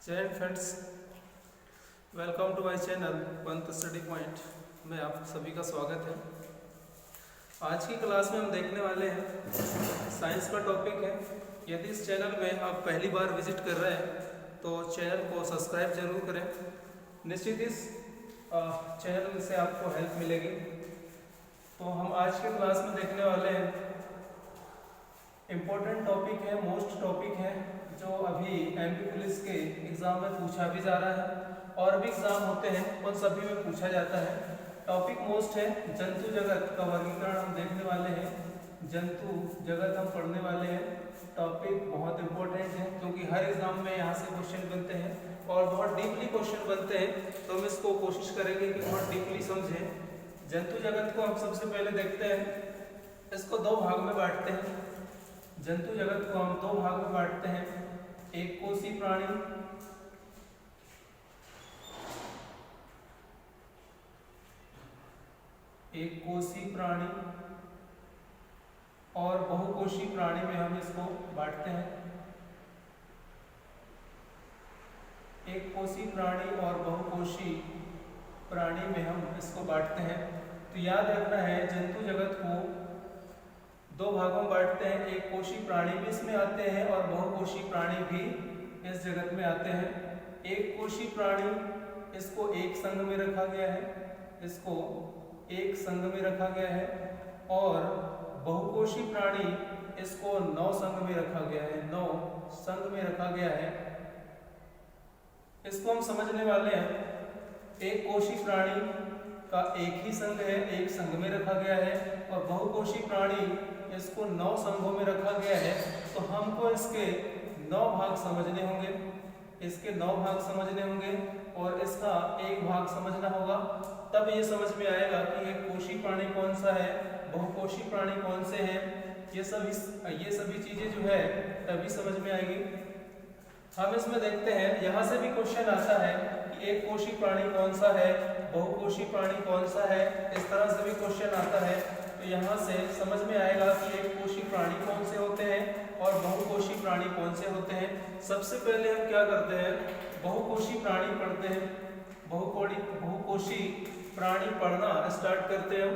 जय Hind friends, welcome to my channel Pant study point में आप सभी का स्वागत है। आज की क्लास में हम देखने वाले हैं साइंस का टॉपिक है। यदि इस चैनल में आप पहली बार विजिट कर रहे हैं तो चैनल को सब्सक्राइब जरूर करें। निश्चित इस चैनल से आपको हेल्प मिलेगी। तो हम आज की क्लास में देखने वाले हैं इम्पोर्टेंट टॉपिक है, मोस्ट टॉपिक है जो अभी एमपी पुलिस के एग्जाम में पूछा भी जा रहा है और भी एग्जाम होते हैं उन सभी में पूछा जाता है। टॉपिक मोस्ट है जंतु जगत का वर्गीकरण हम देखने वाले हैं। जंतु जगत हम पढ़ने वाले हैं। टॉपिक बहुत इंपॉर्टेंट है क्योंकि हर एग्जाम में यहाँ से क्वेश्चन बनते हैं और बहुत डीपली क्वेश्चन बनते हैं, तो हम इसको कोशिश करेंगे कि बहुत डीपली समझें। जंतु जगत को हम सबसे पहले देखते हैं, इसको दो भाग में बांटते हैं। जंतु जगत को हम दो भाग में बांटते हैं, एक कोशी प्राणी और बहुकोशी प्राणी में हम इसको बांटते हैं। एक कोशी प्राणी और बहुकोशी प्राणी में हम इसको बांटते हैं। तो याद रखना है जंतु जगत को दो भागों में बांटते हैं। एक कोशी प्राणी भी इसमें आते हैं और बहुकोशी प्राणी भी इस जगत में आते हैं। एक कोशी प्राणी इसको एक संघ में रखा गया है, इसको एक संघ में रखा गया है, और बहुकोशी प्राणी इसको 9 संघ में रखा गया है, 9 संघ में रखा गया है। इसको हम समझने वाले हैं। एक कोशी प्राणी का एक ही संघ है, एक संघ में रखा गया है, और बहुकोशी प्राणी इसको 9 संघों में रखा गया है। तो हमको इसके 9 भाग समझने होंगे, इसके 9 भाग समझने होंगे और इसका एक भाग समझना होगा। तब ये समझ में आएगा कि एक कोशी प्राणी कौन सा है, बहुकोशी प्राणी कौन से हैं। ये सभी चीजें जो है तभी समझ में आएगी। हम इसमें देखते हैं, यहाँ से भी क्वेश्चन आता है कि एक कोशी प्राणी कौन सा है, बहुकोशी प्राणी कौन सा है, इस तरह से भी क्वेश्चन आता है। तो यहाँ से समझ में आएगा कि एक कोशी प्राणी कौन से होते हैं और बहुकोशी प्राणी कौन से होते हैं। सबसे पहले हम क्या करते हैं, बहुकोशी प्राणी पढ़ते हैं। बहुकोशी प्राणी पढ़ना स्टार्ट करते हैं।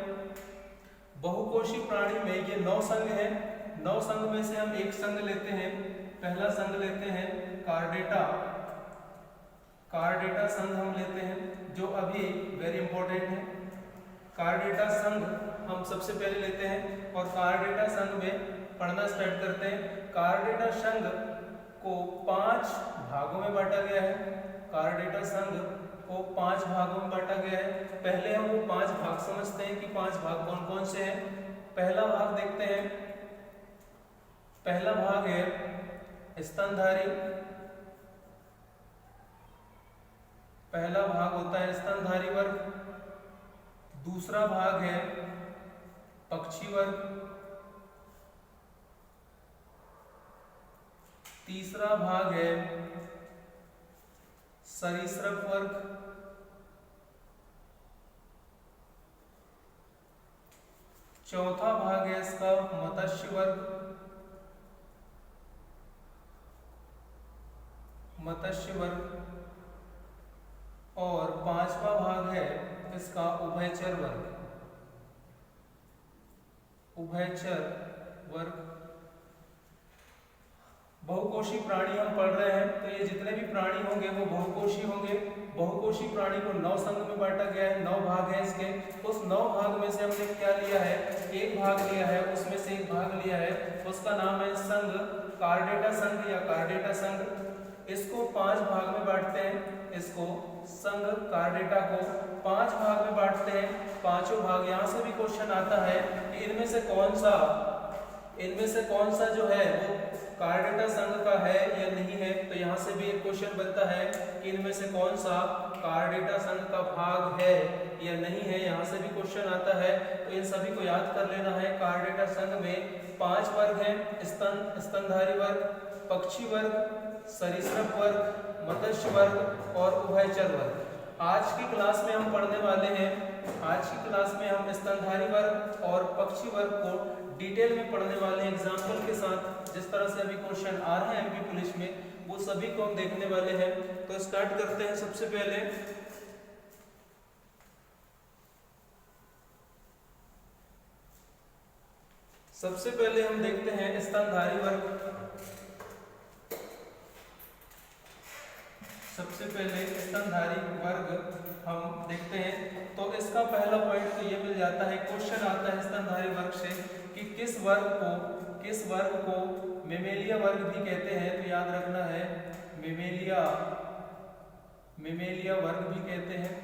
बहुकोशी प्राणी में ये 9 संघ हैं। 9 संघ में से हम एक संघ लेते हैं। पहला संघ लेते हैं कार्डेटा संघ हम लेते हैं, जो अभी वेरी इंपॉर्टेंट है। कार्डेटा संघ हम सबसे पहले लेते हैं और कार्डेटा संघ में पढ़ना स्टार्ट करते हैं। कार्डेटा संघ को 5 भागों में बांटा गया है। कार्डेटा संघ को 5 भागों में बांटा गया है। पहले हम वो 5 भाग समझते हैं कि 5 भाग कौन कौन से हैं। पहला भाग देखते हैं। पहला भाग है स्तनधारी। पहला भाग होता है स्तनधारी वर्ग। दूसरा भाग है पक्षी वर्ग। तीसरा भाग है सरीसृप वर्ग। चौथा भाग है इसका मत्स्य वर्ग। और 5वां भाग है इसका उभयचर वर्ग। बहुकोशी प्राणी हम पढ़ रहे हैं, तो ये जितने भी प्राणी होंगे वो बहुकोशी होंगे। बहुकोशी प्राणी को 9 संघ में बांटा गया है, 9 भाग है इसके। उस 9 भाग में से हमने क्या लिया है, एक भाग लिया है, उसमें से एक भाग लिया है, उसका नाम है संघ, कार्डेटा संघ या कार्डेटा संघ। इसको 5 भाग में बांटते हैं। इसको संघ कार्डेटा को 5 भाग में बांटते हैं। पांचों भाग, यहाँ से भी क्वेश्चन आता है कि इनमें से कौन सा जो है वो कार्डेटा संघ का है या नहीं है। तो यहाँ से भी एक क्वेश्चन बनता है कि इनमें से कौन सा कार्डेटा संघ का भाग है या नहीं है। यहाँ से भी क्वेश्चन आता है, तो इन सभी को याद कर लेना है। कार्डेटा संघ में 5 वर्ग हैं, स्तनधारी वर्ग, पक्षी वर्ग, सरीसृप वर्ग, मत्स्य वर्ग और उभयचर वर्ग। आज की क्लास में हम पढ़ने वाले हैं, आज की क्लास में हम स्तनधारी वर्ग और पक्षी वर्ग को डिटेल में पढ़ने वाले हैं एग्जाम्पल के साथ। जिस तरह से अभी क्वेश्चन आ रहे हैं एमपी पुलिस में, वो सभी को हम देखने वाले हैं। तो स्टार्ट करते हैं। सबसे पहले हम देखते हैं स्तनधारी वर्ग। सबसे पहले स्तनधारी वर्ग हम देखते हैं। तो इसका पहला पॉइंट तो ये मिल जाता है, क्वेश्चन आता है स्तनधारी वर्ग से कि किस वर्ग को मेमेलिया वर्ग भी कहते हैं। तो याद रखना है मेमेलिया वर्ग भी कहते हैं।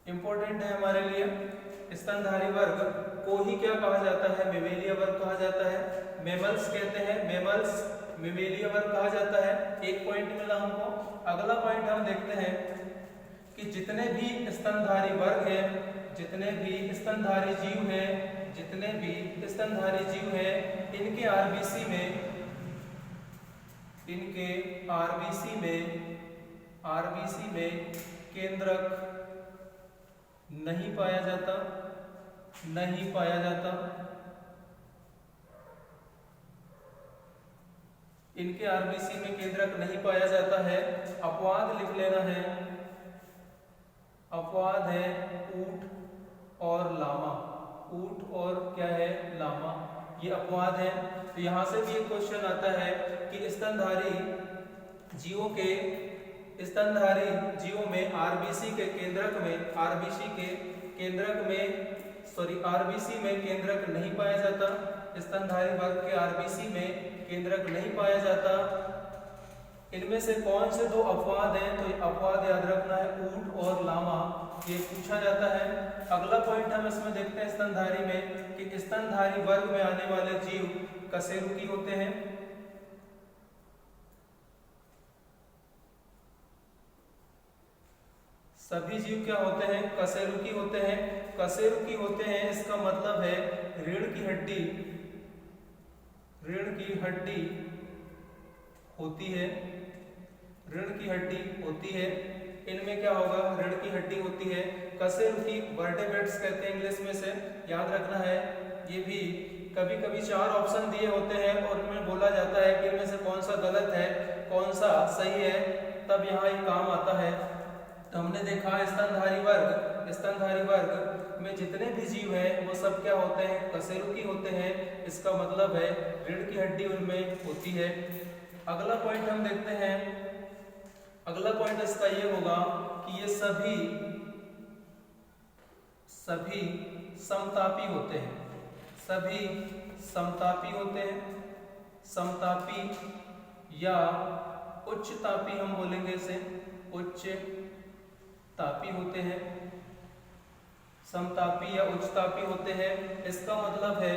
इंपॉर्टेंट है हमारे लिए। स्तनधारी वर्ग को ही क्या कहा जाता है? मेमेलिया वर्ग कहा जाता है। मेमल्स कहते हैं, मेमल्स मेमेलिया वर्ग कहा जाता है। एक पॉइंट मिला हमको। अगला पॉइंट हम देखते हैं कि जितने भी स्तनधारी वर्ग हैं, जितने भी स्तनधारी जीव हैं, इनके आरबीसी में केंद्रक नहीं पाया जाता। इनके आरबीसी में केंद्रक नहीं पाया जाता है। अपवाद लिख लेना है। अपवाद है ऊंट और लामा। ऊंट और क्या है? लामा। ये अपवाद है। तो यहां से भी एक क्वेश्चन आता है कि स्तनधारी जीवों में आरबीसी में केंद्रक नहीं पाया जाता। स्तनधारी वर्ग के आरबीसी में केंद्रक नहीं पाया जाता। इनमें से कौन से दो अपवाद हैं? तो अपवाद याद रखना है ऊंट और लामा। ये पूछा जाता है। अगला पॉइंट हम इसमें देखते हैं स्तनधारी में कि स्तनधारी वर्ग में आने वाले जीव कशेरुकी होते हैं। सभी जीव क्या होते हैं? कशेरुकी होते हैं। कशेरुकी होते हैं इसका मतलब है रीढ़ की हड्डी होती है। इनमें क्या होगा? रीढ़ की हड्डी होती है। कशेरुकी वर्टेब्रेट्स कहते हैं इंग्लिश में से, याद रखना है। ये भी कभी कभी 4 ऑप्शन दिए होते हैं और उनमें बोला जाता है कि इनमें से कौन सा गलत है, कौन सा सही है, तब यहाँ एक काम आता है। तो हमने देखा स्तनधारी वर्ग में जितने भी जीव हैं वो सब क्या होते हैं? कशेरुकी होते हैं। इसका मतलब है रीढ़ की हड्डी उनमें होती है। अगला पॉइंट हम देखते हैं। अगला पॉइंट इसका ये होगा कि ये सभी समतापी होते हैं। समतापी या उच्च तापी हम बोलेंगे इसे, उच्च तापी होते हैं। समतापी या उच्च तापी होते हैं। इसका मतलब है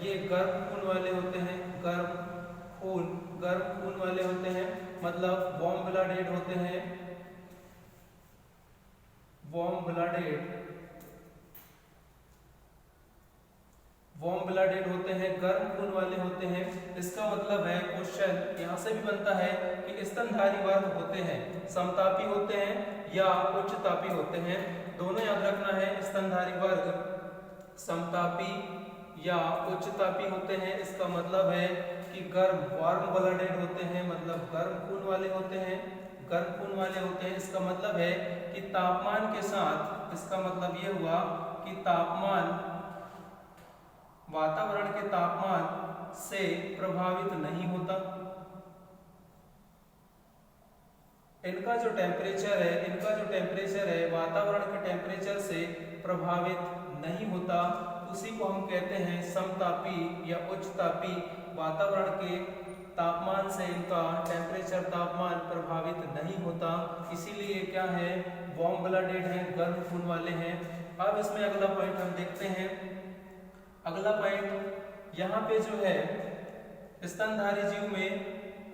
ये गर्म खून वाले होते हैं। गर्म खून वाले होते हैं, मतलब वार्म ब्लडेड होते हैं। वार्म ब्लडेड होते हैं, गर्म खून वाले होते हैं। इसका मतलब है, क्वेश्चन यहाँ से भी बनता है कि स्तनधारी वर्ग होते हैं समतापी होते हैं या उच्च तापी होते हैं। दोनों याद रखना है। स्तनधारी वर्ग समतापी या उच्च तापी होते हैं। इसका मतलब है कि वार्म ब्लडेड होते हैं, मतलब गर्म खून वाले होते हैं। इसका मतलब है कि तापमान के साथ, इसका मतलब ये हुआ कि वातावरण के तापमान से प्रभावित नहीं होता। इनका जो टेम्परेचर है वातावरण के टेम्परेचर से प्रभावित नहीं होता। उसी को हम कहते हैं समतापी या उच्च तापी। वातावरण के तापमान से इनका टेम्परेचर तापमान प्रभावित नहीं होता, इसीलिए क्या है? वार्म ब्लडेड है, गर्म खून वाले हैं। अब इसमें अगला पॉइंट हम देखते हैं। अगला पॉइंट यहाँ पे जो है, स्तनधारी जीव में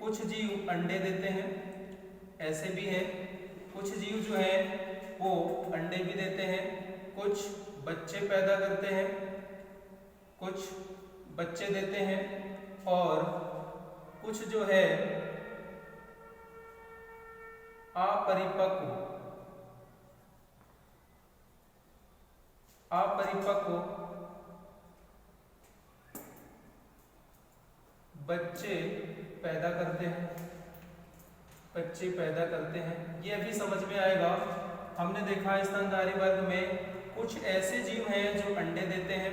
कुछ जीव अंडे देते हैं, ऐसे भी हैं। कुछ जीव जो है वो अंडे भी देते हैं, कुछ बच्चे पैदा करते हैं, कुछ बच्चे देते हैं, और कुछ जो है अपरिपक्व बच्चे पैदा करते हैं, बच्चे पैदा करते हैं। ये अभी समझ में आएगा। हमने देखा स्तनधारी वर्ग में कुछ ऐसे जीव हैं जो अंडे देते हैं,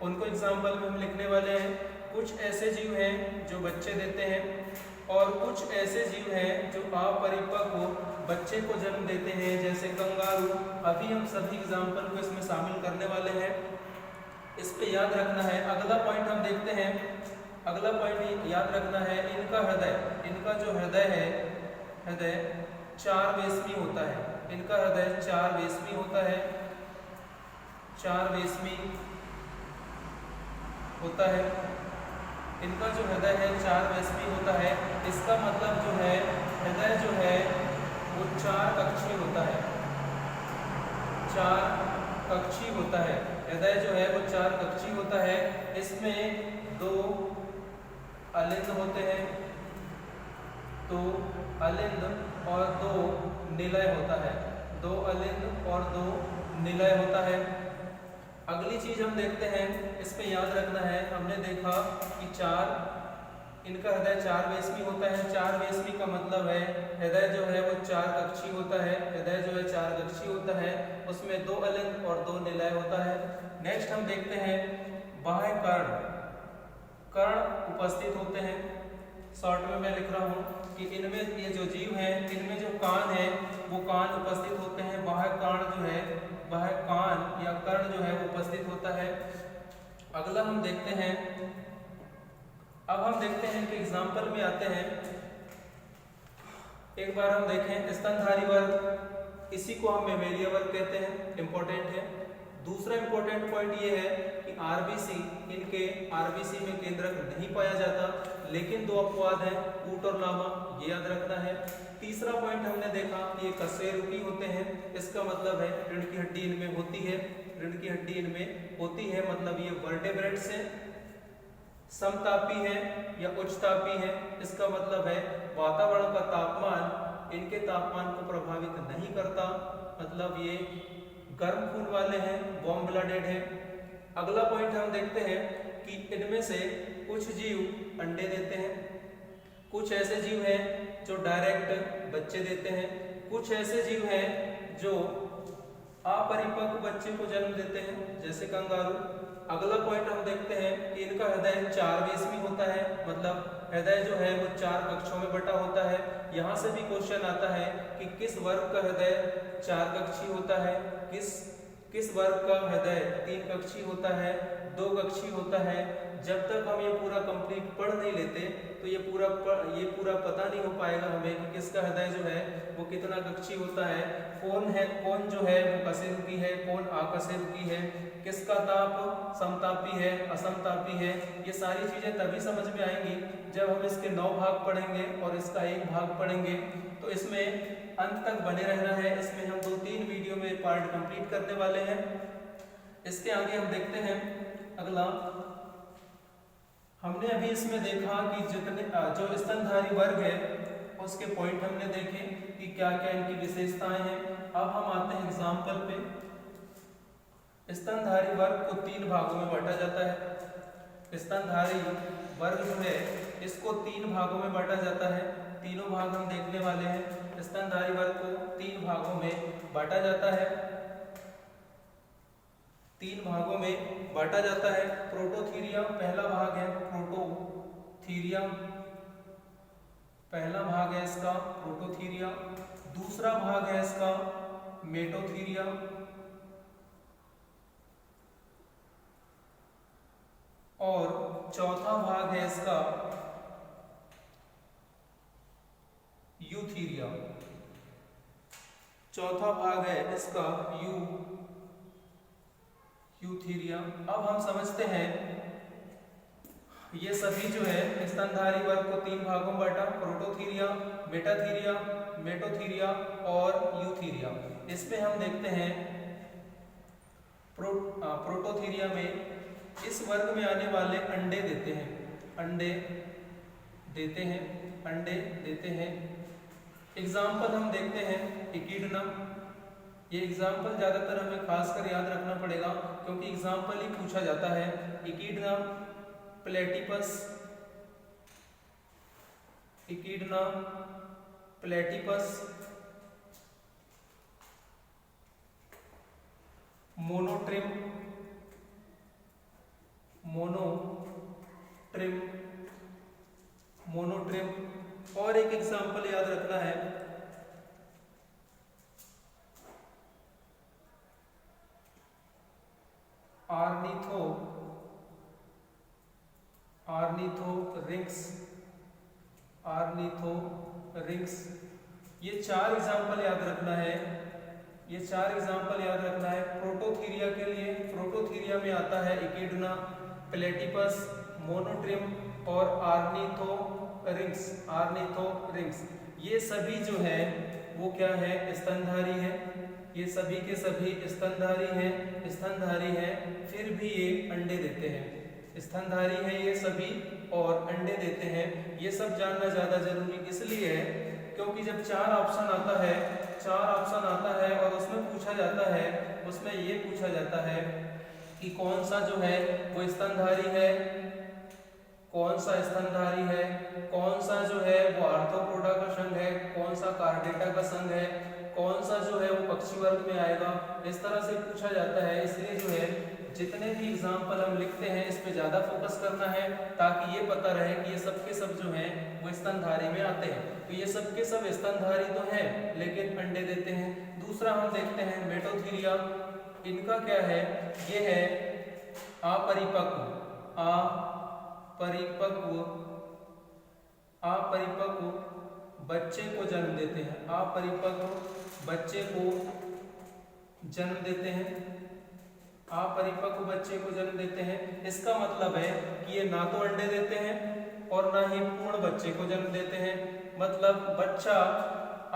उनको एग्जाम्पल में हम लिखने वाले हैं। कुछ ऐसे जीव हैं जो बच्चे देते हैं और कुछ ऐसे जीव हैं जो अपरिपक्व बच्चे को जन्म देते हैं, जैसे कंगारू। अभी हम सभी एग्जाम्पल को इसमें शामिल करने वाले हैं। इस पे याद रखना है। अगला पॉइंट हम देखते हैं। अगला पॉइंट याद रखना है, इनका हृदय, इनका जो हृदय है, हृदय 4 वेसमी होता है। इनका हृदय 4 वेसमी होता है, 4 वेसमी होता है। इनका जो हृदय है 4 वेसमी होता है। इसका मतलब जो है हृदय जो है वो 4 कक्षीय होता है, 4 कक्षीय होता है। हृदय जो है वो 4 कक्षीय होता है। इसमें 2 अलिंद होते हैं, 2 अलिंद और 2 निलय होता है, 2 अलिंद और 2 निलय होता है। अगली चीज हम देखते हैं, इस पे याद रखना है। हमने देखा कि 4 इनका हृदय 4 वेसमी होता है। 4 वेसमी का मतलब है हृदय जो है वो 4 कक्षीय होता है। हृदय जो है 4 कक्षीय होता है, उसमें 2 अलिंद और 2 निलय होता है। नेक्स्ट हम देखते हैं बाह्य कर्ण, कर्ण उपस्थित होते हैं। शॉर्ट में मैं लिख रहा हूँ कि इनमें ये जो जीव हैं इनमें जो कान है वो कान उपस्थित होते हैं। बाह्य कर्ण जो है, बाह्य कान या कर्ण जो है वो उपस्थित होता है। अगला हम देखते हैं, अब हम देखते हैं कि एग्जाम्पल में आते हैं। एक बार हम देखें स्तनधारी वर्ग, इसी को हम मेमेलिया वर्ग कहते हैं, इंपॉर्टेंट है। दूसरा इंपॉर्टेंट पॉइंट ये है कि आरबीसी, इनके आरबीसी में केंद्रक नहीं पाया जाता, लेकिन 2 अपवाद हैं, ऊट और लामा, ये याद रखना है। तीसरा पॉइंट हमने देखा कि ये कशेरुकी होते हैं। इसका मतलब है रीढ़ की हड्डी इनमें होती है, रीढ़ की हड्डी इनमें होती है, मतलब ये वर्टेब्रेट्स हैं। समतापी है या उच्चतापी है, इसका मतलब है वातावरण का तापमान इनके तापमान को प्रभावित नहीं करता, मतलब ये गर्म खून वाले हैं, वार्म ब्लडेड है। अगला पॉइंट हम देखते हैं कि इनमें से कुछ जीव अंडे देते हैं, कुछ ऐसे जीव हैं जो डायरेक्ट बच्चे देते हैं, कुछ ऐसे जीव हैं जो अपरिपक्व बच्चे को जन्म देते हैं, जैसे कंगारू। अगला पॉइंट हम देखते हैं कि इनका हृदय 4 वेसमी होता है, मतलब हृदय जो है वो 4 कक्षों में बटा होता है। यहाँ से भी क्वेश्चन आता है कि किस वर्ग का हृदय 4 कक्षीय होता है, किस वर्ग का हृदय 3 कक्षीय होता है, 2 कक्षीय होता है। जब तक हम ये पूरा कंप्लीट पढ़ नहीं लेते तो ये पूरा पता नहीं हो पाएगा हमें कि किसका हृदय जो है वो कितना कक्षीय होता है, कौन जो है वो कशेरुकी है, कौन अकशेरुकी है, किसका ताप समतापी है, असमतापी है। ये सारी चीजें तभी समझ में आएंगी जब हम इसके 9 भाग पढ़ेंगे और इसका 1 भाग पढ़ेंगे। तो इसमें अंत तक बने रहना है। इसमें हम 2-3 वीडियो में पार्ट कंप्लीट करने वाले हैं। इसके आगे हम देखते हैं अगला। हमने अभी इसमें देखा कि जितने जो स्तनधारी वर्ग है उसके पॉइंट हमने देखे कि क्या क्या इनकी विशेषताएं हैं। अब हम आते हैं एग्जाम्पल पे। स्तनधारी वर्ग को 3 भागों में बांटा जाता है। स्तनधारी वर्ग जो है इसको 3 भागों में बांटा जाता है। तीनों भाग हम देखने वाले हैं। स्तनधारी वर्ग को 3 भागों में बांटा जाता है, 3 भागों में बांटा जाता है। प्रोटोथीरिया पहला भाग है, प्रोटोथीरिया पहला भाग है इसका प्रोटोथीरिया। दूसरा भाग है इसका मेटोथीरिया, और चौथा भाग है इसका यूथीरिया। चौथा भाग है इसका यूथीरिया। अब हम समझते हैं ये सभी जो है स्तनधारी वर्ग को 3 भागों में बांटा, प्रोटोथीरिया, मेटाथीरिया, मेटोथीरिया और यूथीरिया। इसमें हम देखते हैं प्रोटोथीरिया में इस वर्ग में आने वाले अंडे देते हैं, अंडे देते हैं। एग्जाम्पल हम देखते हैं इकीडना। ये एग्जाम्पल ज़्यादातर हमें खासकर याद रखना पड़ेगा क्योंकि एग्जाम्पल ही पूछा जाता है। इकीडना, प्लेटिपस, इकिडना प्लेटिपस, मोनोट्रिम, मोनोट्रिम। और एक एग्जांपल याद रखना है, आर्निथोरिंक्स। ये चार एग्जांपल याद रखना है, प्रोटोथीरिया के लिए। प्रोटोथीरिया में आता है इकिडना, प्लेटिपस, मोनोट्रिम और आर्निथोरिंक्स। ये सभी जो है वो क्या है, स्तनधारी है। ये सभी के सभी स्तनधारी हैं, फिर भी ये अंडे देते हैं। स्तनधारी है ये सभी और अंडे देते हैं। ये सब जानना ज्यादा जरूरी इसलिए है क्योंकि जब चार ऑप्शन आता है और उसमें ये पूछा जाता है कि कौन सा जो है वो स्तनधारी है, कौन सा जो है वो आर्थ्रोपोडा का संघ है, कौन सा कार्डेटा का संघ है, कौन सा जो है वो पक्षी वर्ग में आएगा, इस तरह से पूछा जाता है। इसलिए जो है जितने भी एग्जाम्पल हम लिखते हैं इस पे ज्यादा फोकस करना है ताकि ये पता रहे कि ये सब के सब जो हैं वो स्तनधारी में आते हैं। तो ये सब के सब स्तनधारी तो हैं लेकिन अंडे देते हैं। दूसरा हम देखते हैं मेटोथीरिया। इनका क्या है, ये है अपरिपक्व बच्चे को जन्म देते हैं। इसका मतलब है कि ये ना तो अंडे देते हैं और ना ही पूर्ण बच्चे को जन्म देते हैं। मतलब बच्चा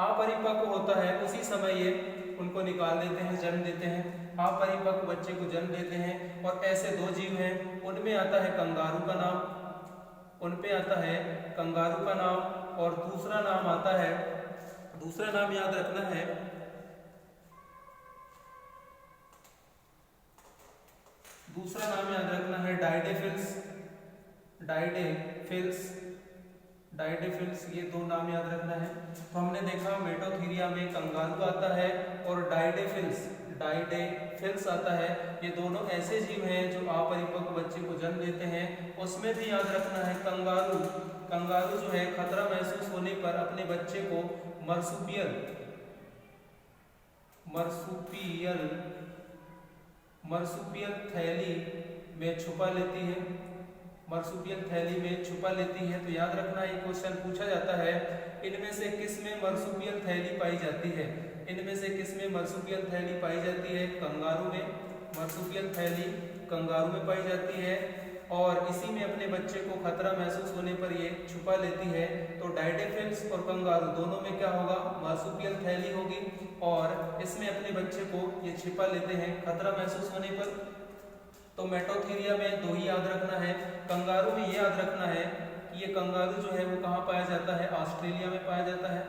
अपरिपक्व होता है उसी समय ये उनको निकाल देते हैं, जन्म देते हैं, अपरिपक्व बच्चे को जन्म देते हैं। और ऐसे दो जीव हैं, उनमें आता है कंगारू का नाम, और दूसरा नाम याद रखना है डाइडेफिल्स। ये दो नाम याद रखना है। तो हमने देखा मेटोथीरिया में कंगारू आता है और डाइडेफिल्स आता है। ये दोनों ऐसे जीव हैं जो अपरिपक्व बच्चे को जन्म देते हैं। उसमें भी याद रखना है कंगारू जो है खतरा महसूस होने पर अपने बच्चे को मर्सूपियल थैली में छुपा लेती है। तो याद रखना ये क्वेश्चन पूछा जाता है, इनमें से किस में मर्सूपियल थैली पाई जाती है? कंगारू में मर्सूपियल थैली कंगारू में पाई जाती है और इसी में अपने बच्चे को खतरा महसूस होने पर ये छुपा लेती है। तो डाइडेफिल्स और कंगारू दोनों में क्या होगा, मर्सूपियल थैली होगी और इसमें अपने बच्चे को ये छिपा लेते हैं खतरा महसूस होने पर। तो मेटोथीरिया में दो ही याद रखना है। कंगारू में ये याद रखना है कि ये कंगारू जो है वो कहाँ पाया जाता है, ऑस्ट्रेलिया में पाया जाता है।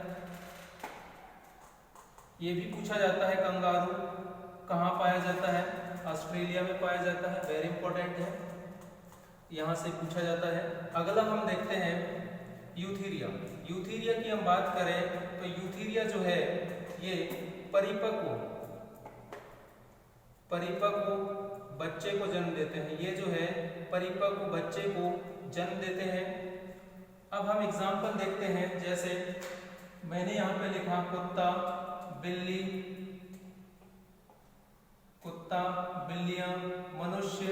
ये भी पूछा जाता है कंगारू कहाँ पाया जाता है, ऑस्ट्रेलिया में पाया जाता है, वेरी इंपॉर्टेंट है, यहाँ से पूछा जाता है। अगला हम देखते हैं यूथीरिया की हम बात करें तो यूथीरिया जो है ये परिपक्व बच्चे को जन्म देते हैं। ये जो है परिपक्व बच्चे को जन्म देते हैं। अब हम एग्जाम्पल देखते हैं, जैसे मैंने यहाँ पे लिखा कुत्ता, बिल्लियां, मनुष्य,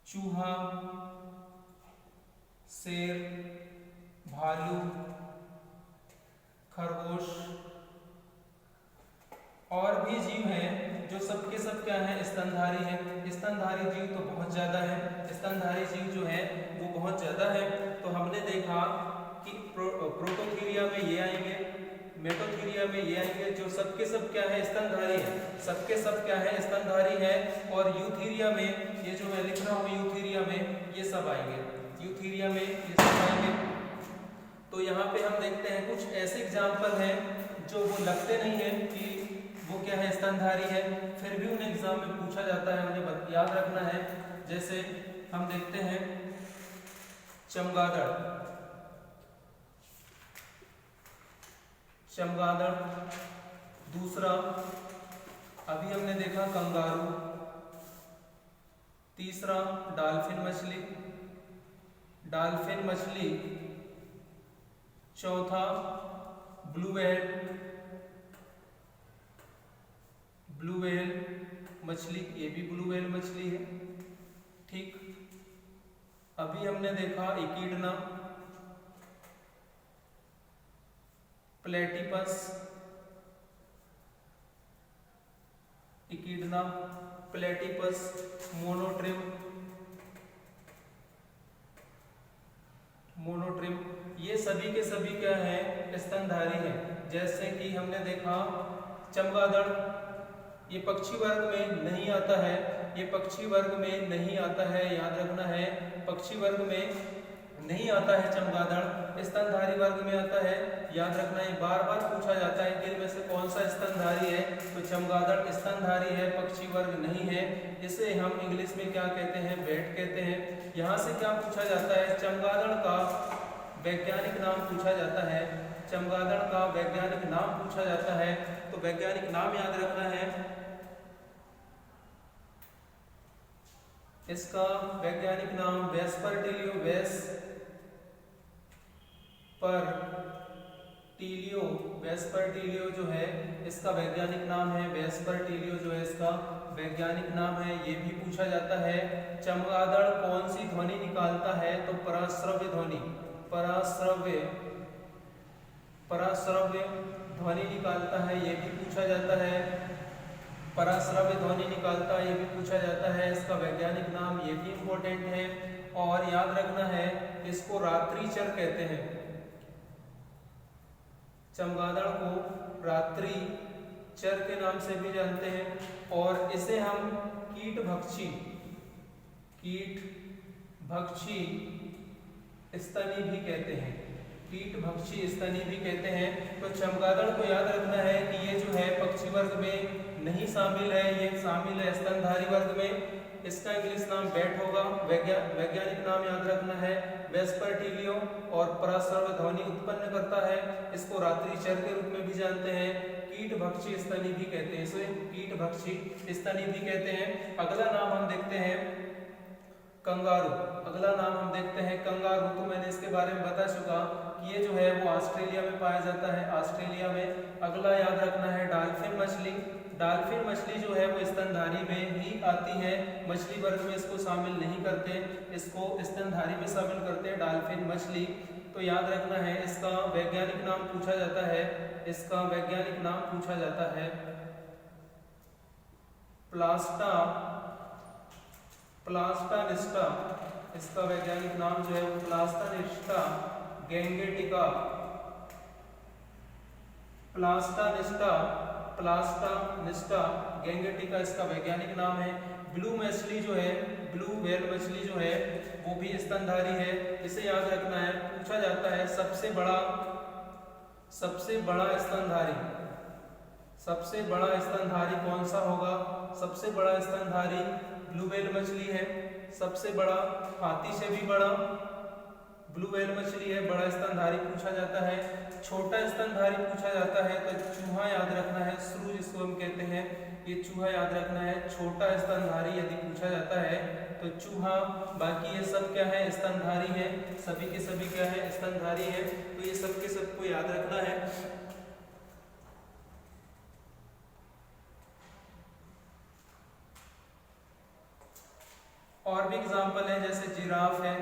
चूहा, शेर, भालू, खरगोश और भी जीव हैं जो सबके सब क्या हैं, स्तनधारी हैं। स्तनधारी जीव तो बहुत ज्यादा है, स्तनधारी जीव जो है वो बहुत ज्यादा है। तो हमने देखा कि प्रोटोथीरिया में ये आएंगे, मेटोथीरिया में ये आएंगे, जो सबके सब क्या है, स्तनधारी है, सबके सब क्या है, स्तनधारी है। और यूथीरिया में ये जो मैं लिख रहा हूँ यूथीरिया में ये सब आएंगे, तो यहाँ पे हम देखते हैं कुछ ऐसे एग्जाम्पल हैं जो वो लगते नहीं है कि वो क्या है, स्तनधारी है, फिर भी उन्हें एग्जाम में पूछा जाता है, उन्हें याद रखना है। जैसे हम देखते हैं चमगादड़, चमगादड़। दूसरा अभी हमने देखा कंगारू। तीसरा डॉल्फिन मछली, डॉल्फिन मछली। चौथा ब्लू व्हेल, ब्लू व्हेल मछली, ये भी ब्लू व्हेल मछली है। ठीक। अभी हमने देखा इकिडना, प्लेटिपस, इकिडना, प्लेटिपस, मोनोट्रिम, मोनोट्रिम। ये सभी के सभी क्या हैं? स्तनधारी हैं। जैसे कि हमने देखा चमगादड़, ये पक्षी वर्ग में नहीं आता है, ये पक्षी वर्ग में नहीं आता है, याद रखना है, पक्षी वर्ग में नहीं आता है चमगादड़, स्तनधारी वर्ग में आता है, याद रखना है। बार बार पूछा जाता है कि इनमें से कौन सा स्तनधारी है, तो चमगादड़ स्तनधारी है, पक्षी वर्ग नहीं है। इसे हम इंग्लिश में क्या कहते हैं? बैट कहते हैं। यहाँ से क्या पूछा जाता है? चमगादड़ का वैज्ञानिक नाम पूछा जाता है, चमगादड़ का वैज्ञानिक नाम पूछा जाता है। तो वैज्ञानिक नाम याद रखना है, इसका वैज्ञानिक नाम वेस्पर्टिलियो, वेस्पर्टिलियो जो है इसका वैज्ञानिक नाम है, वेस्पर्टिलियो जो है इसका वैज्ञानिक नाम है। ये भी पूछा जाता है। चमगादड़ कौन सी ध्वनि निकालता है? तो पराश्रव्य ध्वनि, पराश्रव्य ध्वनि निकालता है, ये भी पूछा जाता है। पराश्रव्य ध्वनि निकालता है, ये भी पूछा जाता है। इसका वैज्ञानिक नाम, ये भी इंपॉर्टेंट है। और याद रखना है, इसको रात्रिचर कहते हैं, चमगादड़ को रात्रिचर के नाम से भी जानते हैं। और इसे हम कीटभक्षी स्तनी भी कहते हैं, कीटभक्षी स्तनी भी कहते हैं। तो चमगादड़ को याद रखना है कि ये जो है पक्षी वर्ग में नहीं शामिल है, ये शामिल है स्तनधारी वर्ग में। इसका इंग्लिश नाम बैट होगा। वैज्ञानिक नाम याद रखना है वेस्पर्टिलियो, और पराश्रव्य ध्वनि उत्पन्न करता है। इसको रात्रिचर के रूप में भी जानते हैं, कीटभक्षी स्तनी भी कहते हैं, इसे कीटभक्षी स्तनी भी कहते हैं। अगला नाम हम देखते हैं कंगारू, अगला नाम हम देखते हैं कंगारू। तो मैंने इसके बारे में बता चुका कि ये जो है वो ऑस्ट्रेलिया में पाया जाता है, ऑस्ट्रेलिया में। अगला याद रखना है डॉल्फिन मछली। डॉल्फिन मछली जो है वो स्तनधारी में ही आती है, मछली वर्ग में इसको शामिल नहीं करते, इसको स्तनधारी में शामिल करते हैं डॉल्फिन मछली। तो याद रखना है, इसका वैज्ञानिक नाम पूछा जाता है, इसका वैज्ञानिक नाम पूछा जाता है प्लास्टानिस्टा। इसका वैज्ञानिक नाम जो है वो प्लास्टानिस्टा गैंगेटिका, प्लास्टानिस्टा गैंगेटिका इसका वैज्ञानिक नाम है। ब्लू मछली जो है, ब्लू व्हेल मछली जो है वो भी स्तनधारी है, इसे याद रखना है। पूछा जाता है सबसे बड़ा स्तनधारी कौन सा होगा? सबसे बड़ा स्तनधारी ब्लू व्हेल मछली है, सबसे बड़ा, हाथी से भी बड़ा ब्लू व्हेल मछली है, बड़ा स्तनधारी पूछा जाता है। छोटा स्तनधारी पूछा जाता है तो चूहा याद रखना है, श्रू जिसको हम कहते हैं, ये चूहा याद रखना है। छोटा स्तनधारी यदि पूछा जाता है तो चूहा। बाकी ये सब क्या है? स्तनधारी है, सभी के सभी क्या है? स्तनधारी है। तो ये सब के सबको याद रखना है। और भी एग्जाम्पल है, जैसे जिराफ है,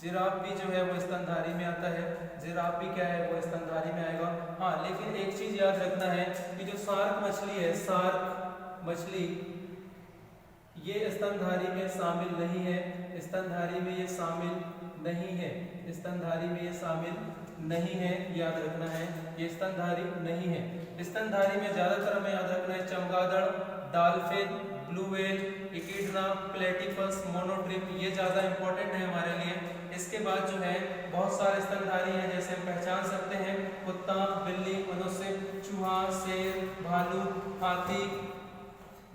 जिराफ भी जो है वो स्तनधारी में आता है, जिराफ भी क्या है? वो स्तनधारी में आएगा। हाँ, लेकिन एक चीज याद रखना है कि जो शार्क मछली है, शार्क मछली, ये स्तनधारी में शामिल नहीं है, स्तनधारी में ये शामिल नहीं है, स्तनधारी में ये शामिल नहीं है, याद रखना है, ये स्तनधारी नहीं है। स्तनधारी में ज्यादातर हमें याद रखना है चमगादड़, dolphin, blue whale, echidna, platypus, monotreme, ये ज्यादा इंपॉर्टेंट है हमारे लिए। इसके बाद जो है बहुत सारे स्तनधारी हैं, जैसे हम पहचान सकते हैं कुत्ता, बिल्ली, मनुष्य, चूहा, शेर, भालू, हाथी,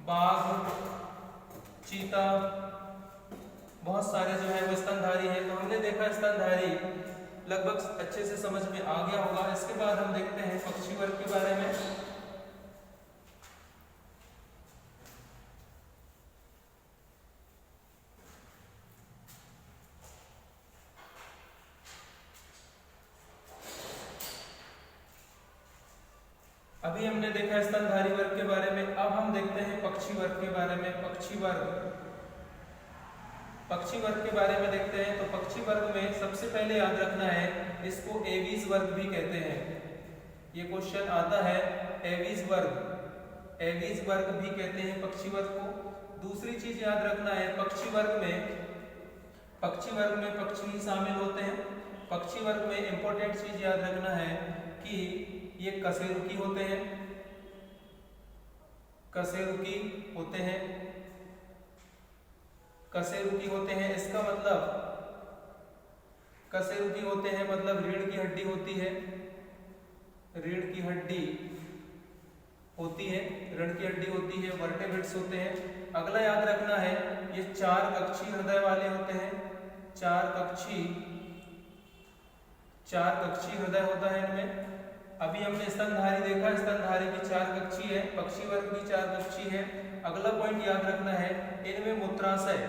बाघ, चीता, बहुत सारे जो है वो स्तनधारी हैं। तो हमने देखा स्तनधारी लगभग अच्छे से समझ में आ गया होगा। इसके बाद हम देखते हैं पक्षी वर्ग के बारे में। अभी हमने देखा स्तनधारी वर्ग के बारे में, अब हम देखते हैं पक्षी वर्ग के बारे में। पक्षी वर्ग के बारे में देखते हैं। तो पक्षी वर्ग में सबसे पहले याद रखना है, इसको एवीज वर्ग भी कहते हैं। ये क्वेश्चन आता है, एवीज वर्ग भी कहते हैं पक्षी वर्ग को। दूसरी चीज याद रखना है, पक्षी वर्ग में पक्षी ही शामिल होते हैं। पक्षी वर्ग में इंपॉर्टेंट चीज याद रखना है कि ये कशेरुकी होते हैं, इसका मतलब कशेरुकी होते हैं मतलब रीढ़ की हड्डी होती है, वर्टेब्रेट्स होते हैं। अगला याद रखना है, ये 4 कक्षी हृदय वाले होते हैं, 4 कक्षी हृदय होता है इनमें। अभी हमने स्तनधारी देखा, स्तनधारी की 4 कक्षी है, पक्षी वर्ग की 4 कक्षी है। अगला पॉइंट याद रखना है, इनमें मूत्राशय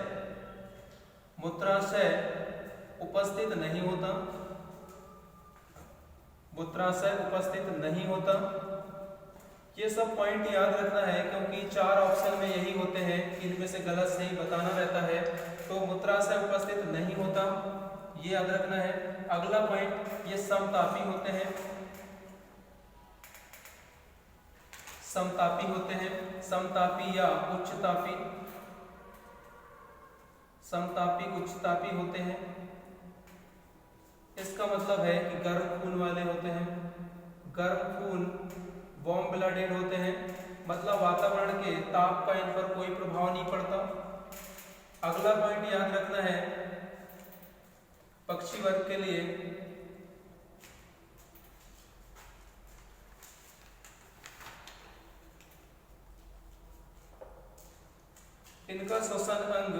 उपस्थित नहीं होता। ये सब पॉइंट याद रखना है क्योंकि 4 ऑप्शन में यही होते हैं, इनमें से गलत सही बताना रहता है। तो मूत्राशय उपस्थित नहीं होता, ये याद रखना है। अगला पॉइंट, ये समतापी होते हैं, समतापी या उच्चतापी होते हैं। इसका मतलब है कि गर्म खून वाले होते हैं, वार्म ब्लडेड होते हैं, मतलब वातावरण के ताप का इन पर कोई प्रभाव नहीं पड़ता। अगला पॉइंट याद रखना है पक्षी वर्ग के लिए, इनका श्वसन अंग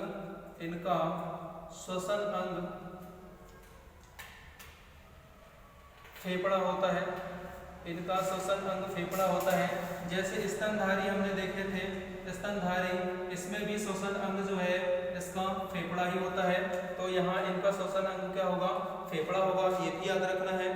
फेफड़ा होता है। जैसे स्तनधारी हमने देखे थे, इसमें भी श्वसन अंग जो है इसका फेफड़ा ही होता है। तो यहाँ इनका श्वसन अंग क्या होगा? फेफड़ा होगा, ये भी याद रखना है।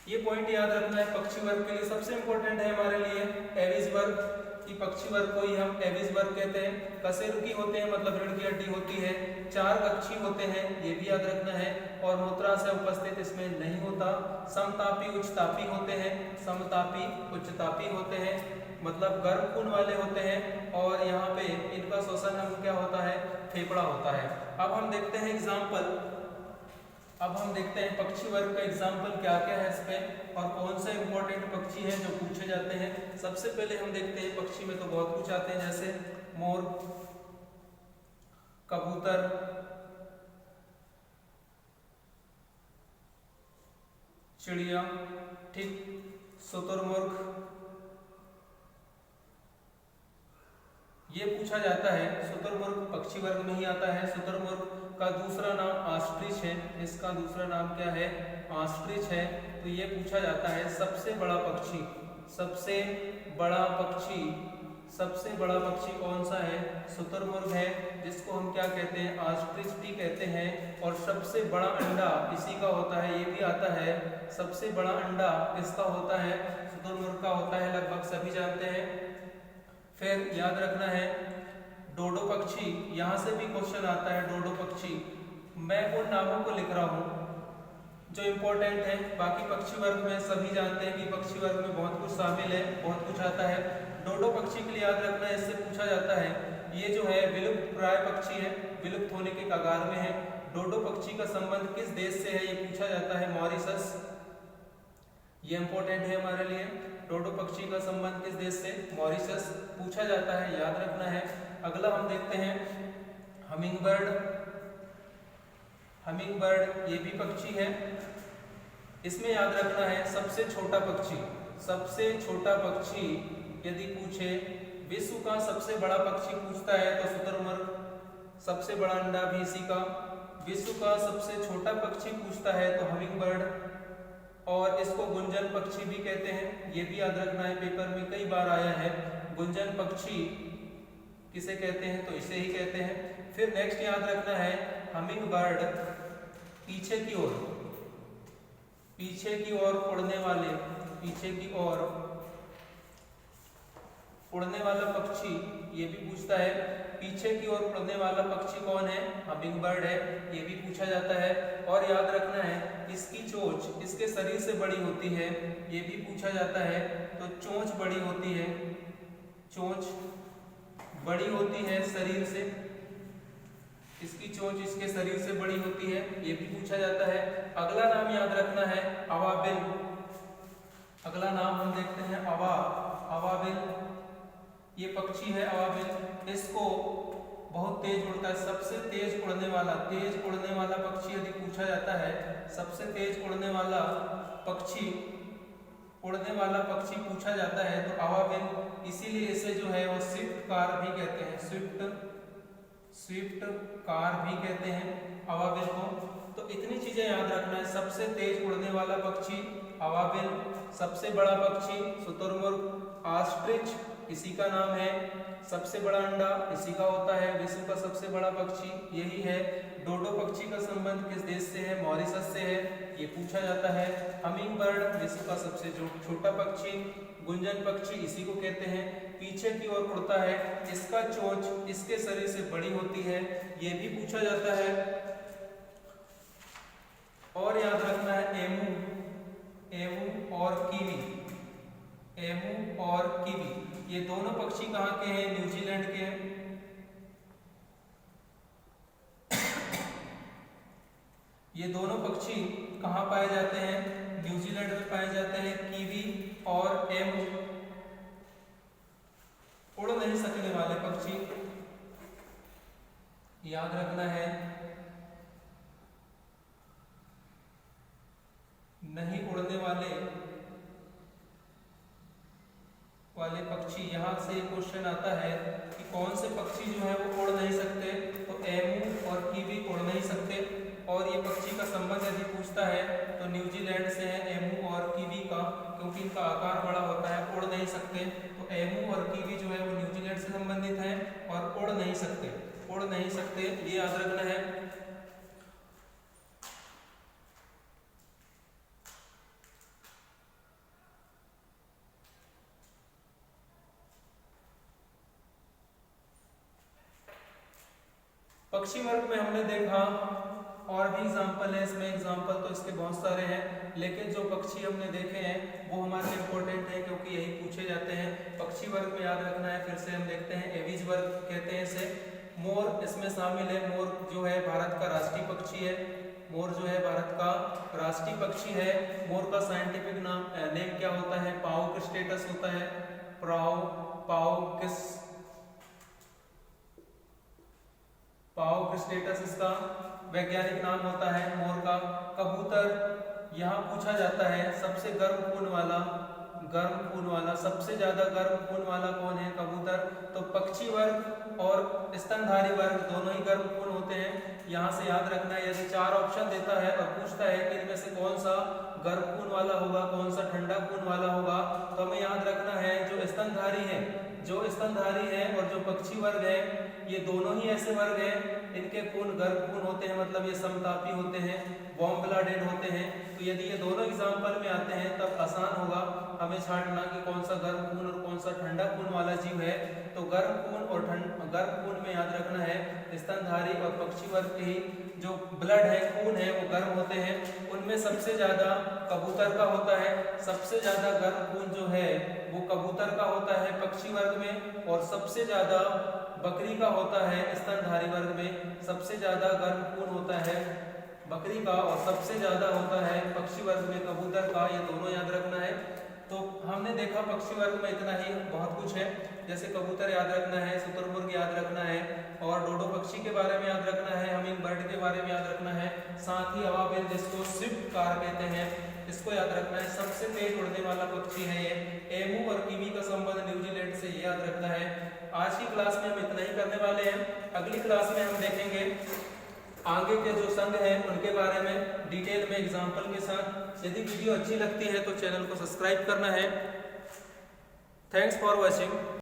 ये पॉइंट याद रखना है पक्षी वर्ग के लिए। सबसे इंपॉर्टेंट है हमारे लिए एवीज वर्ग, कि पक्षी वर्ग को ही हम एवीज वर्ग कहते हैं। कशेरुकी होते हैं मतलब रीढ़ की हड्डी होती है, 4 कक्षी होते हैं, ये भी याद रखना है। और मूत्राशय उपस्थित इसमें नहीं होता। समतापी उच्चतापी होते हैं, मतलब गर्म खून वाले होते हैं। और यहाँ पे इनका श्वसन अंग क्या होता है? फेफड़ा होता है। अब हम देखते हैं पक्षी वर्ग का एग्जाम्पल क्या क्या है इसमें, और कौन सा इंपॉर्टेंट पक्षी है जो पूछे जाते हैं। सबसे पहले हम देखते हैं, पक्षी में तो बहुत कुछ आते हैं, जैसे मोर, कबूतर, चिड़िया, ठीक, शुतुरमुर्ग, ये पूछा जाता है। शुतुरमुर्ग पक्षी वर्ग में ही आता है। शुतुरमुर्ग का दूसरा नाम ऑस्ट्रिच है, इसका दूसरा नाम क्या है? ऑस्ट्रिच है। तो ये पूछा जाता है सबसे बड़ा पक्षी कौन सा है? शुतुरमुर्ग है, जिसको हम क्या कहते हैं? ऑस्ट्रिच भी कहते हैं। और सबसे बड़ा अंडा इसी का होता है, ये भी आता है। सबसे बड़ा अंडा इसका होता है, शुतुरमुर्ग का होता है, लगभग सभी जानते हैं। फिर याद रखना है डोडो पक्षी, यहाँ से भी क्वेश्चन आता है। डोडो पक्षी, मैं उन नामों को लिख रहा हूँ जो इम्पोर्टेंट है। बाकी पक्षी वर्ग में सभी जानते हैं कि पक्षी वर्ग में बहुत कुछ शामिल है, बहुत कुछ आता है। डोडो पक्षी के लिए याद रखना है, इससे पूछा जाता है, ये जो है विलुप्त प्राय पक्षी है, विलुप्त होने के कगार में है। डोडो पक्षी का संबंध किस देश से है? ये पूछा जाता है, मॉरिशस। ये इंपॉर्टेंट है हमारे लिए। डोडो पक्षी का संबंध किस देश से? मॉरिशस पूछा जाता है, याद रखना है। अगला हम देखते हैं हमिंगबर्ड, ये भी पक्षी है। इसमें याद रखना है सबसे छोटा पक्षी यदि पूछे विश्व का सबसे बड़ा पक्षी पूछता है तो शुतुरमुर्ग, सबसे बड़ा अंडा भी इसी का। विश्व का सबसे छोटा पक्षी पूछता है तो हमिंग बर्ड, और इसको गुंजन पक्षी भी कहते हैं। ये भी याद रखना है, पेपर में कई बार आया है। गुंजन पक्षी किसे कहते हैं तो इसे ही कहते हैं। फिर नेक्स्ट याद रखना है हमिंग बर्ड पीछे की ओर उड़ने वाले, पीछे की ओर उड़ने वाला पक्षी, ये भी पूछता है। पीछे की ओर उड़ने वाला पक्षी कौन है? हमिंग बर्ड है, ये भी पूछा जाता है। और याद रखना है इसकी चोंच इसके शरीर से बड़ी होती है, ये भी पूछा जाता है। तो चोंच बड़ी होती है, चोंच बड़ी होती है शरीर से, इसकी चोंच इसके शरीर से बड़ी होती है, ये भी पूछा जाता है। अगला नाम याद रखना है अवाबिल। अगला नाम हम देखते हैं अवाबिल, ये पक्षी है अवाबिल। इसको बहुत तेज उड़ता है, सबसे तेज उड़ने वाला पक्षी यदि पूछा जाता है, सबसे तेज उड़ने वाला पक्षी पूछा जाता है तो अवाबिल। इसीलिए इसे जो है वो स्विफ्ट कार भी कहते हैं, स्विफ्ट कार भी कहते हैं अवाबिल को। तो इतनी चीजें याद रखना है, सबसे तेज उड़ने वाला पक्षी अवाबिल, सबसे बड़ा पक्षी शुतुरमुर्ग, ऑस्ट्रिच इसी का नाम है, सबसे बड़ा अंडा इसी का होता है, विश्व का सबसे बड़ा पक्षी यही है। डोडो पक्षी का संबंध किस देश से है? मॉरिशस से है, ये पूछा जाता है। हमिंग बर्ड विश्व का सबसे छोटा पक्षी, गुंजन पक्षी इसी को कहते हैं, पीछे की ओर उड़ता है, इसका चोंच इसके शरीर से बड़ी होती है, ये भी पूछा जाता है। और याद रखना है एमू और कीवी, ये दोनों पक्षी कहाँ के हैं? न्यूजीलैंड के हैं। ये दोनों पक्षी कहाँ पाए जाते हैं? न्यूजीलैंड में पाए जाते हैं। कीवी और एमू उड़ नहीं सकने वाले पक्षी, याद रखना है नहीं उड़ने वाले पक्षी। यहाँ से क्वेश्चन आता है कि कौन से पक्षी जो है वो उड़ नहीं सकते, तो एमू और कीवी उड़ नहीं सकते। और ये पक्षी का संबंध यदि पूछता है तो न्यूजीलैंड से है एमू और कीवी का, क्योंकि इनका आकार बड़ा होता है, उड़ नहीं सकते। तो एमू और कीवी जो है वो न्यूजीलैंड से संबंधित हैं और उड़ नहीं सकते, ये याद रखना है। पक्षी वर्ग में हमने देखा, और भी एग्जाम्पल है इसमें, एग्जाम्पल तो इसके बहुत सारे हैं, लेकिन जो पक्षी हमने देखे हैं वो हमारे लिए इम्पोर्टेंट है क्योंकि यही पूछे जाते हैं। पक्षी वर्ग में याद रखना है, फिर से हम देखते हैं एविज वर्ग कहते हैं इसे। मोर इसमें शामिल है, मोर जो है भारत का राष्ट्रीय पक्षी है, मोर जो है भारत का राष्ट्रीय पक्षी है। मोर का साइंटिफिक नेम क्या होता है? पाउक होता है, पाउक स्टेटस इसका वैज्ञानिक नाम होता है मोर का। कबूतर यहाँ पूछा जाता है, सबसे गर्म खून वाला सबसे ज्यादा गर्म खून वाला कौन है? कबूतर। तो पक्षी वर्ग और स्तनधारी वर्ग दोनों ही गर्म खून होते हैं। यहाँ से याद रखना है, यदि 4 ऑप्शन देता है और पूछता है कि इनमें से कौन सा गर्म खून वाला होगा, कौन सा ठंडा खून वाला होगा, तो हमें याद रखना है जो स्तनधारी है और जो पक्षी वर्ग है, ये दोनों ही ऐसे वर्ग हैं इनके खून गर्म खून होते हैं, मतलब ये समतापी होते हैं, वार्म ब्लडेड होते हैं। तो यदि ये दोनों एग्जाम्पल में आते हैं तब आसान होगा हमें छांटना कि कौन सा गर्म खून और कौन सा ठंडा खून वाला जीव है। तो गर्म खून और गर्म खून में याद रखना है स्तनधारी और पक्षी वर्ग के ही जो ब्लड है, खून है, वो गर्म होते हैं। उनमें सबसे ज्यादा कबूतर का होता है, सबसे ज्यादा गर्म खून जो है वो कबूतर का होता है पक्षी वर्ग में, और सबसे ज्यादा बकरी का होता है स्तनधारी वर्ग में। सबसे ज्यादा गर्म खून होता है बकरी का और सबसे ज्यादा होता है पक्षी वर्ग में कबूतर का, ये दोनों याद रखना है। तो हमने देखा पक्षी वर्ग में इतना ही, बहुत कुछ है, जैसे कबूतर याद रखना है, शुतुरमुर्ग याद रखना है, और डोडो पक्षी के बारे में याद रखना है, हमिंग बर्ड के बारे में याद रखना है, साथ ही अवाबिल जिसको स्विफ्ट कार कहते हैं इसको याद रखना है। सबसे तेज उड़ने वाला पक्षी है ये। एमू और किवी का संबंध न्यूजीलैंड से, ये याद रखना है। आज की क्लास में हम इतना ही करने वाले हैं। अगली क्लास में हम देखेंगे आगे के जो संघ हैं उनके बारे में डिटेल में एग्जाम्पल के साथ। यदि वीडियो अच्छी लगती है तो चैनल को सब्सक्राइब करना है। Thanks for watching.